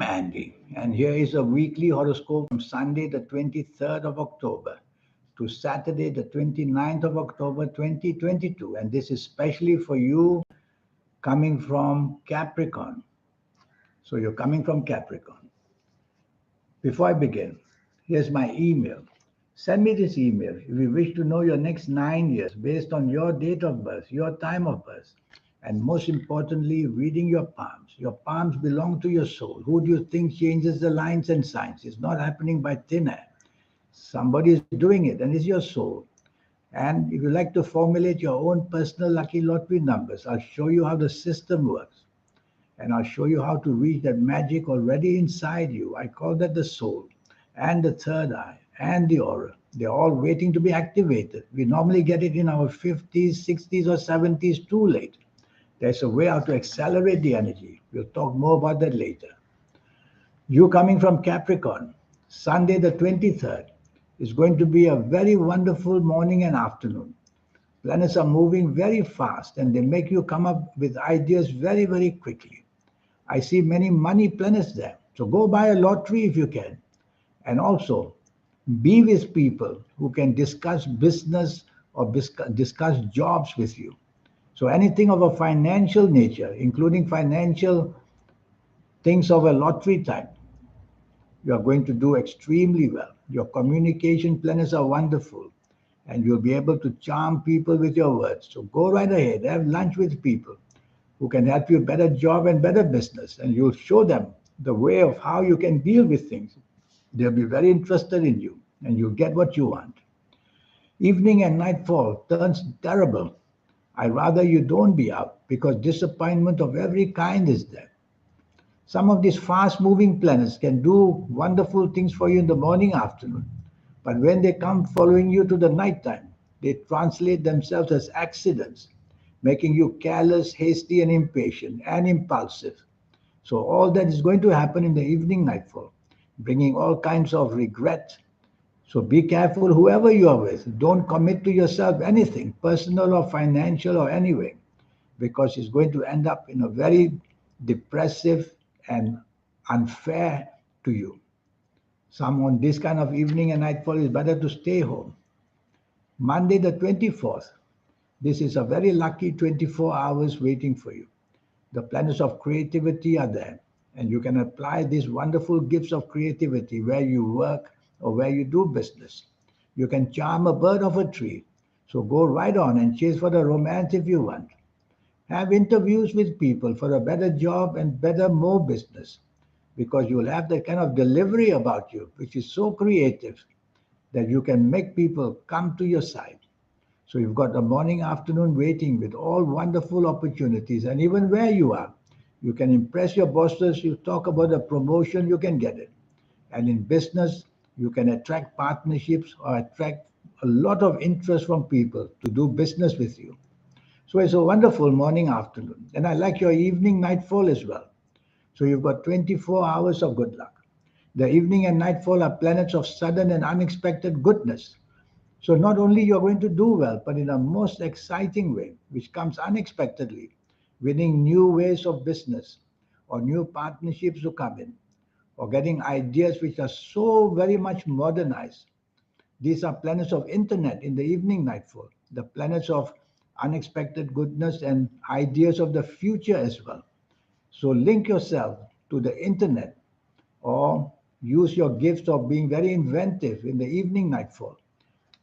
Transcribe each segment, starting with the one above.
Andy. And here is a weekly horoscope from Sunday, the 23rd of October to Saturday, the 29th of October, 2022. And this is especially for you coming from Capricorn. So you're coming from Capricorn. Before I begin, here's my email. Send me this email if you wish to know your next 9 years based on your date of birth, your time of birth, and most importantly, reading your palms. Your palms belong to your soul. Who do you think changes the lines and signs? It's not happening by thin air. Somebody is doing it, and it's your soul. And if you like to formulate your own personal lucky lottery numbers, I'll show you how the system works. And I'll show you how to reach that magic already inside you. I call that the soul and the third eye and the aura. They're all waiting to be activated. We normally get it in our 50s, 60s, or 70s too late. There's a way how to accelerate the energy. We'll talk more about that later. You coming from Capricorn, Sunday the 23rd is going to be a very wonderful morning and afternoon. Planets are moving very fast and they make you come up with ideas very, very quickly. I see many money planets there. So go buy a lottery if you can. And also be with people who can discuss business or discuss jobs with you. So anything of a financial nature, including financial things of a lottery type, you are going to do extremely well. Your communication planets are wonderful and you'll be able to charm people with your words. So go right ahead, have lunch with people who can help you better job and better business, and you'll show them the way of how you can deal with things. They'll be very interested in you and you'll get what you want. Evening and nightfall turns terrible. I rather you don't be out because disappointment of every kind is there. Some of these fast moving planets can do wonderful things for you in the morning, afternoon. But when they come following you to the nighttime, they translate themselves as accidents, making you careless, hasty, and impatient and impulsive. So, all that is going to happen in the evening nightfall, bringing all kinds of regret. So, be careful whoever you are with. Don't commit to yourself anything, personal or financial or anyway, because it's going to end up in a very depressive and unfair to you. Some on this kind of evening and nightfall is better to stay home. Monday the 24th, this is a very lucky 24 hours waiting for you. The planets of creativity are there, and you can apply these wonderful gifts of creativity where you work or where you do business. You can charm a bird off a tree. So go right on and chase for the romance if you want. Have interviews with people for a better job and better, more business because you'll have that kind of delivery about you, which is so creative that you can make people come to your side. So you've got the morning, afternoon waiting with all wonderful opportunities. And even where you are, you can impress your bosses. You talk about a promotion, you can get it. And in business, you can attract partnerships or attract a lot of interest from people to do business with you. So it's a wonderful morning, afternoon. And I like your evening, nightfall as well. So you've got 24 hours of good luck. The evening and nightfall are planets of sudden and unexpected goodness. So not only you're going to do well, but in a most exciting way, which comes unexpectedly, winning new ways of business or new partnerships to come in, or getting ideas which are so very much modernized. These are planets of internet in the evening nightfall, the planets of unexpected goodness and ideas of the future as well. So link yourself to the internet or use your gifts of being very inventive in the evening nightfall.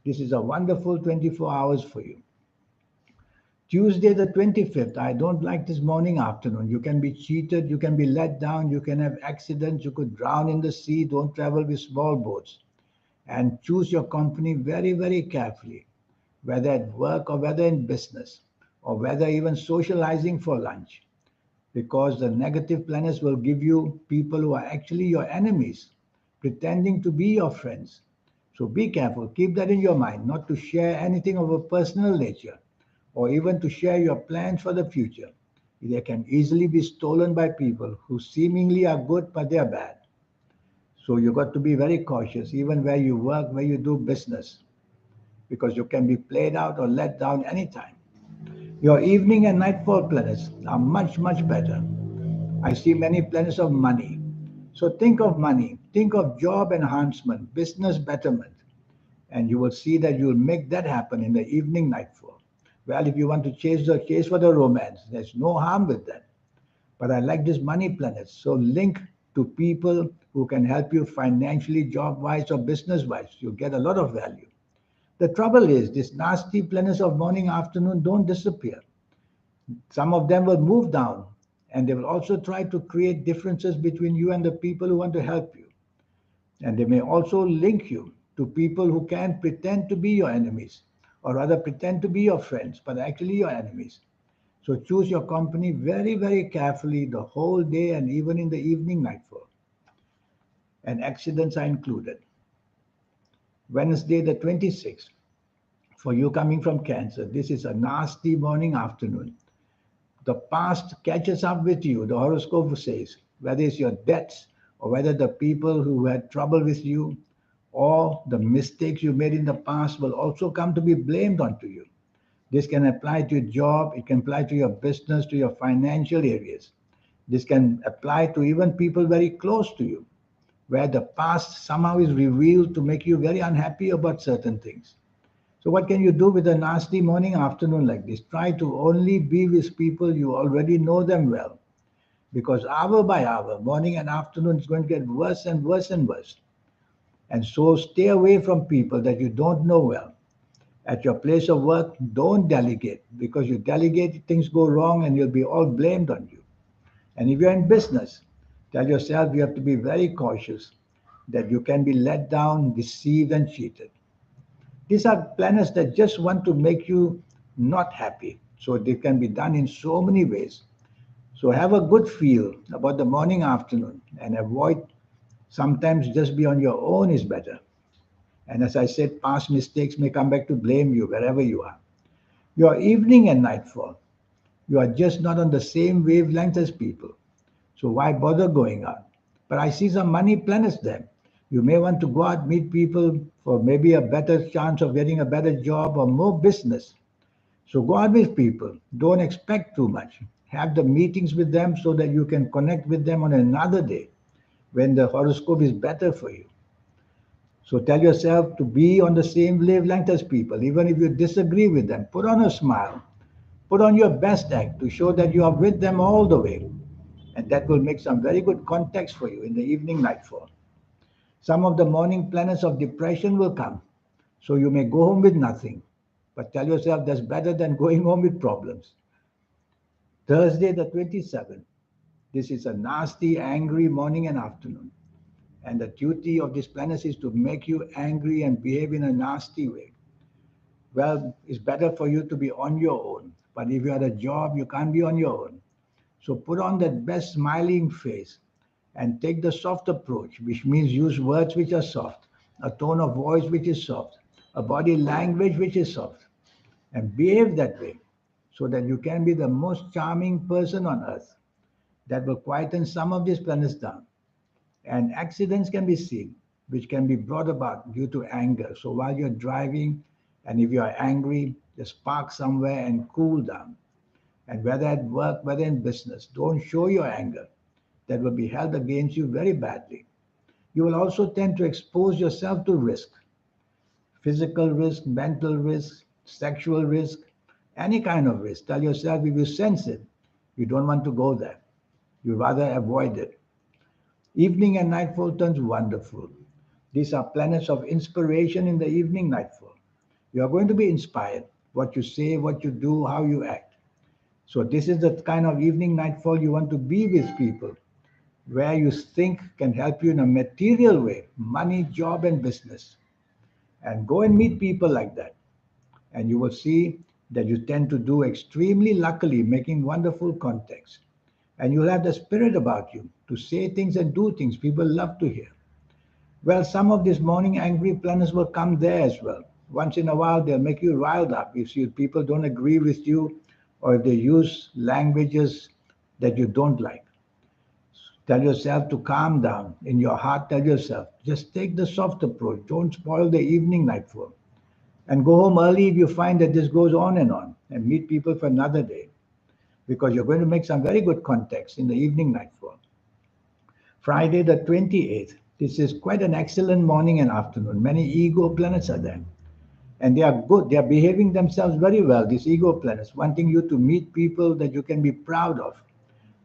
This is a wonderful 24 hours for you. Tuesday, the 25th, I don't like this morning, afternoon. You can be cheated, you can be let down, you can have accidents, you could drown in the sea. Don't travel with small boats. And choose your company very, very carefully, whether at work or whether in business, or whether even socializing for lunch. Because the negative planets will give you people who are actually your enemies, pretending to be your friends. So be careful, keep that in your mind, not to share anything of a personal nature or even to share your plans for the future. They can easily be stolen by people who seemingly are good but they are bad. So you got to be very cautious, even where you work, where you do business, because you can be played out or let down anytime. Your evening and nightfall planets are much, much better. I see many planets of money. So think of money, think of job enhancement, business betterment, and you will see that you will make that happen in the evening nightfall. Well, if you want to chase for the romance, there's no harm with that. But I like this money planets. So link to people who can help you financially, job wise, or business wise. You'll get a lot of value. The trouble is, these nasty planets of morning, afternoon don't disappear. Some of them will move down, and they will also try to create differences between you and the people who want to help you. And they may also link you to people who can pretend to be your enemies, or rather pretend to be your friends, but actually your enemies. So choose your company very, very carefully the whole day and even in the evening nightfall. And accidents are included. Wednesday, the 26th, for you coming from Cancer, this is a nasty morning afternoon. The past catches up with you, the horoscope says, whether it's your debts or whether the people who had trouble with you or the mistakes you made in the past will also come to be blamed onto you. This can apply to your job, it can apply to your business, to your financial areas. This can apply to even people very close to you, where the past somehow is revealed to make you very unhappy about certain things. So, what can you do with a nasty morning, afternoon like this? Try to only be with people you already know them well, because hour by hour, morning and afternoon, is going to get worse and worse and worse. And so, stay away from people that you don't know well. At your place of work, don't delegate, because you delegate, things go wrong and you'll be all blamed on you. And if you're in business, tell yourself you have to be very cautious that you can be let down, deceived, and cheated. These are planets that just want to make you not happy. So they can be done in so many ways. So have a good feel about the morning, afternoon, and avoid sometimes just be on your own is better. And as I said, past mistakes may come back to blame you wherever you are. Your evening and nightfall, you are just not on the same wavelength as people. So why bother going out? But I see some money planets there. You may want to go out, meet people for maybe a better chance of getting a better job or more business. So go out with people. Don't expect too much. Have the meetings with them so that you can connect with them on another day when the horoscope is better for you. So tell yourself to be on the same wavelength as people, even if you disagree with them. Put on a smile. Put on your best act to show that you are with them all the way. And that will make some very good context for you in the evening nightfall. Some of the morning planets of depression will come. So you may go home with nothing. But tell yourself that's better than going home with problems. Thursday, the 27th. This is a nasty, angry morning and afternoon. And the duty of this planet is to make you angry and behave in a nasty way. Well, it's better for you to be on your own. But if you're at a job, you can't be on your own. So put on that best smiling face and take the soft approach, which means use words which are soft, a tone of voice which is soft, a body language which is soft, and behave that way so that you can be the most charming person on earth. That will quieten some of these planets down. And accidents can be seen, which can be brought about due to anger. So while you're driving, and if you're angry, just park somewhere and cool down. And whether at work, whether in business, don't show your anger. That will be held against you very badly. You will also tend to expose yourself to risk, physical risk, mental risk, sexual risk, any kind of risk. Tell yourself if you sense it, you don't want to go there. You rather avoid it. Evening and nightfall turns wonderful. These are planets of inspiration in the evening nightfall. You are going to be inspired. What you say, what you do, how you act. So this is the kind of evening nightfall you want to be with people where you think can help you in a material way, money, job, and business. And go and meet people like that. And you will see that you tend to do extremely luckily, making wonderful contacts. And you'll have the spirit about you to say things and do things people love to hear. Well, some of these morning angry planets will come there as well. Once in a while, they'll make you riled up if people don't agree with you or if they use languages that you don't like. Tell yourself to calm down. In your heart, tell yourself, just take the soft approach. Don't spoil the evening nightfall. And go home early if you find that this goes on and meet people for another day because you're going to make some very good contacts in the evening nightfall. Friday the 28th. This is quite an excellent morning and afternoon. Many ego planets are there. And they are good. They are behaving themselves very well, these ego planets, wanting you to meet people that you can be proud of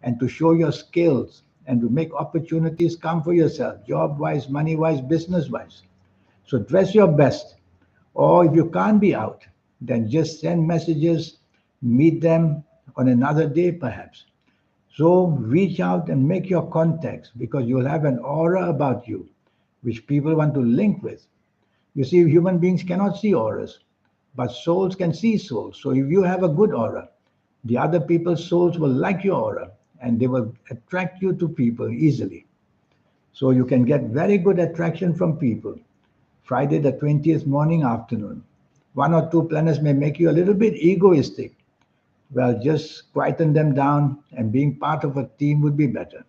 and to show your skills and to make opportunities come for yourself, job-wise, money-wise, business-wise. So dress your best. Or if you can't be out, then just send messages, meet them on another day perhaps. So reach out and make your contacts because you'll have an aura about you which people want to link with. You see, human beings cannot see auras, but souls can see souls. So if you have a good aura, the other people's souls will like your aura and they will attract you to people easily. So you can get very good attraction from people. Friday the 20th morning, afternoon. One or two planets may make you a little bit egoistic. Well, just quieten them down and being part of a team would be better.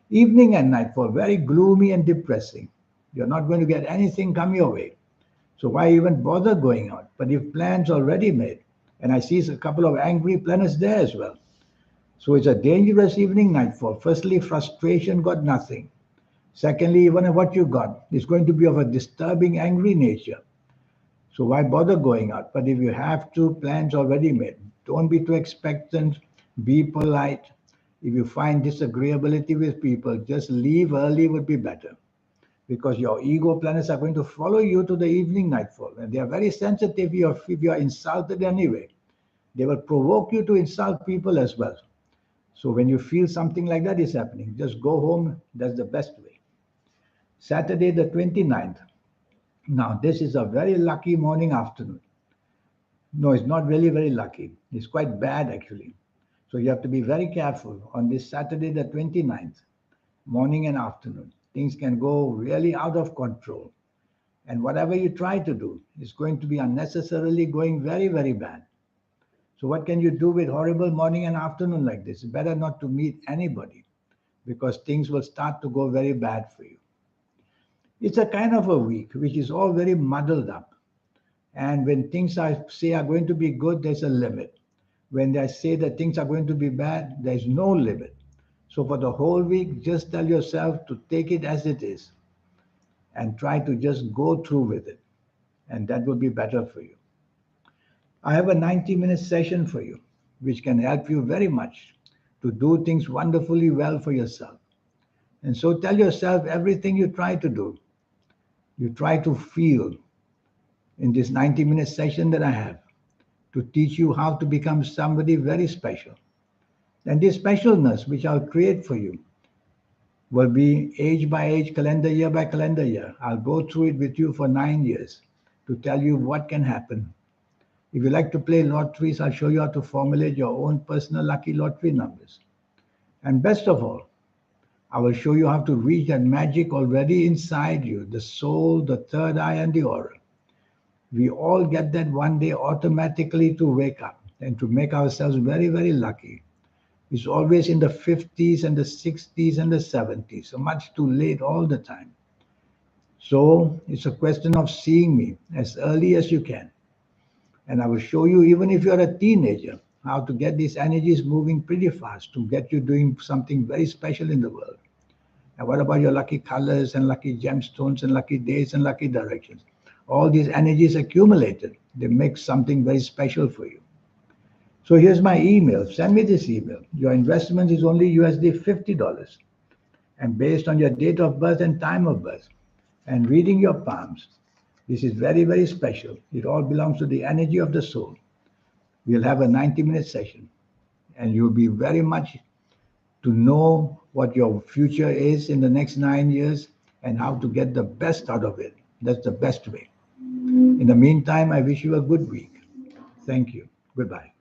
Evening and nightfall, very gloomy and depressing. You're not going to get anything come your way. So why even bother going out? But if plans already made, and I see a couple of angry planets there as well. So it's a dangerous evening nightfall. Firstly, frustration got nothing. Secondly, even if what you got is going to be of a disturbing, angry nature. So why bother going out? But if you have to, plans already made. Don't be too expectant. Be polite. If you find disagreeability with people, just leave early would be better. Because your ego planets are going to follow you to the evening nightfall. And they are very sensitive if you are insulted anyway. They will provoke you to insult people as well. So when you feel something like that is happening, just go home. That's the best way. Saturday the 29th. Now this is a very lucky morning afternoon. No, it's not really very lucky. It's quite bad actually. So you have to be very careful on this Saturday the 29th, morning and afternoon. Things can go really out of control. And whatever you try to do is going to be unnecessarily going very, very bad. So what can you do with horrible morning and afternoon like this? It's better not to meet anybody because things will start to go very bad for you. It's a kind of a week which is all very muddled up. And when things I say are going to be good, there's a limit. When I say that things are going to be bad, there's no limit. So for the whole week, just tell yourself to take it as it is and try to just go through with it. And that will be better for you. I have a 90-minute session for you, which can help you very much to do things wonderfully well for yourself. And so tell yourself everything you try to do, you try to feel in this 90-minute session that I have to teach you how to become somebody very special. And this specialness, which I'll create for you, will be age by age, calendar year by calendar year. I'll go through it with you for 9 years to tell you what can happen. If you like to play lotteries, I'll show you how to formulate your own personal lucky lottery numbers. And best of all, I will show you how to reach that magic already inside you, the soul, the third eye, and the aura. We all get that one day automatically to wake up and to make ourselves very, very lucky. It's always in the 50s and the 60s and the 70s, so much too late all the time. So it's a question of seeing me as early as you can. And I will show you, even if you're a teenager, how to get these energies moving pretty fast to get you doing something very special in the world. And what about your lucky colors and lucky gemstones and lucky days and lucky directions? All these energies accumulated, they make something very special for you. So here's my email. Send me this email. Your investment is only USD $50. And based on your date of birth and time of birth and reading your palms, this is very, very special. It all belongs to the energy of the soul. We'll have a 90-minute session and you'll be very much to know what your future is in the next 9 years and how to get the best out of it. That's the best way. In the meantime, I wish you a good week. Thank you. Goodbye.